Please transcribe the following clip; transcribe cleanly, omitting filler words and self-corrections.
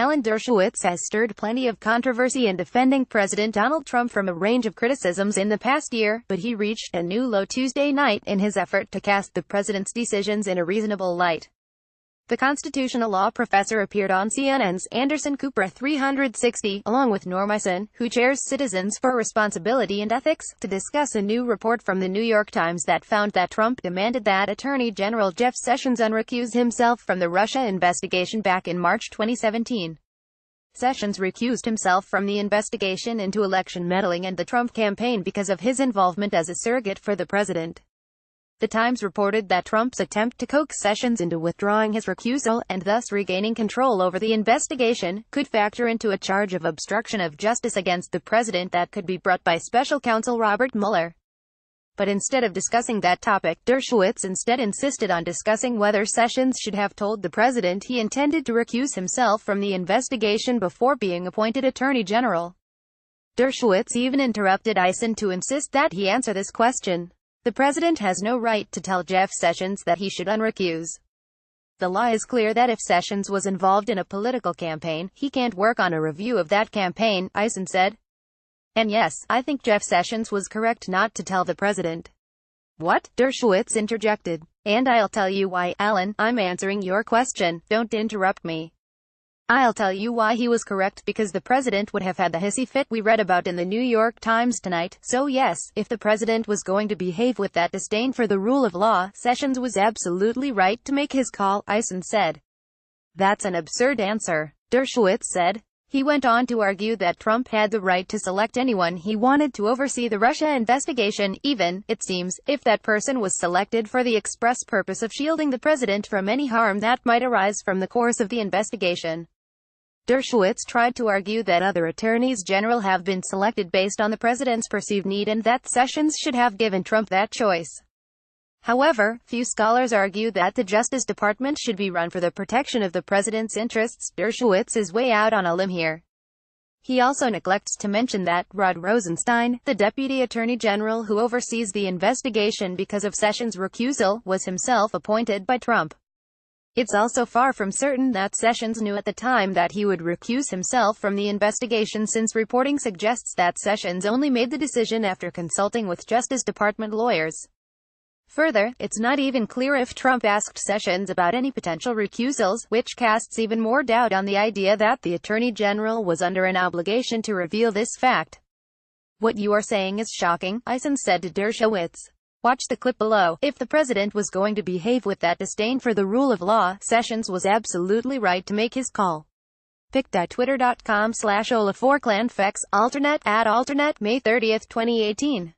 Alan Dershowitz has stirred plenty of controversy in defending President Donald Trump from a range of criticisms in the past year, but he reached a new low Tuesday night in his effort to cast the president's decisions in a reasonable light. The constitutional law professor appeared on CNN's Anderson Cooper 360, along with Norm Eisen, who chairs Citizens for Responsibility and Ethics, to discuss a new report from the New York Times that found that Trump demanded that Attorney General Jeff Sessions unrecuse himself from the Russia investigation back in March 2017. Sessions recused himself from the investigation into election meddling and the Trump campaign because of his involvement as a surrogate for the president. The Times reported that Trump's attempt to coax Sessions into withdrawing his recusal, and thus regaining control over the investigation, could factor into a charge of obstruction of justice against the president that could be brought by special counsel Robert Mueller. But instead of discussing that topic, Dershowitz instead insisted on discussing whether Sessions should have told the president he intended to recuse himself from the investigation before being appointed Attorney General. Dershowitz even interrupted Eisen to insist that he answer this question. The president has no right to tell Jeff Sessions that he should unrecuse. The law is clear that if Sessions was involved in a political campaign, he can't work on a review of that campaign, Eisen said. And yes, I think Jeff Sessions was correct not to tell the president. What? Dershowitz interjected. And I'll tell you why, Alan. I'm answering your question, don't interrupt me. I'll tell you why he was correct, because the president would have had the hissy fit we read about in the New York Times tonight. So yes, if the president was going to behave with that disdain for the rule of law, Sessions was absolutely right to make his call, Eisen said. That's an absurd answer, Dershowitz said. He went on to argue that Trump had the right to select anyone he wanted to oversee the Russia investigation, even, it seems, if that person was selected for the express purpose of shielding the president from any harm that might arise from the course of the investigation. Dershowitz tried to argue that other attorneys general have been selected based on the president's perceived need and that Sessions should have given Trump that choice. However, few scholars argue that the Justice Department should be run for the protection of the president's interests. Dershowitz is way out on a limb here. He also neglects to mention that Rod Rosenstein, the Deputy Attorney General who oversees the investigation because of Sessions' recusal, was himself appointed by Trump. It's also far from certain that Sessions knew at the time that he would recuse himself from the investigation, since reporting suggests that Sessions only made the decision after consulting with Justice Department lawyers. Further, it's not even clear if Trump asked Sessions about any potential recusals, which casts even more doubt on the idea that the Attorney General was under an obligation to reveal this fact. What you are saying is shocking, Eisen said to Dershowitz. Watch the clip below. If the president was going to behave with that disdain for the rule of law, Sessions was absolutely right to make his call. pic.twitter.com/Olaf4clanfex, alternate, @alternate, May 30, 2018.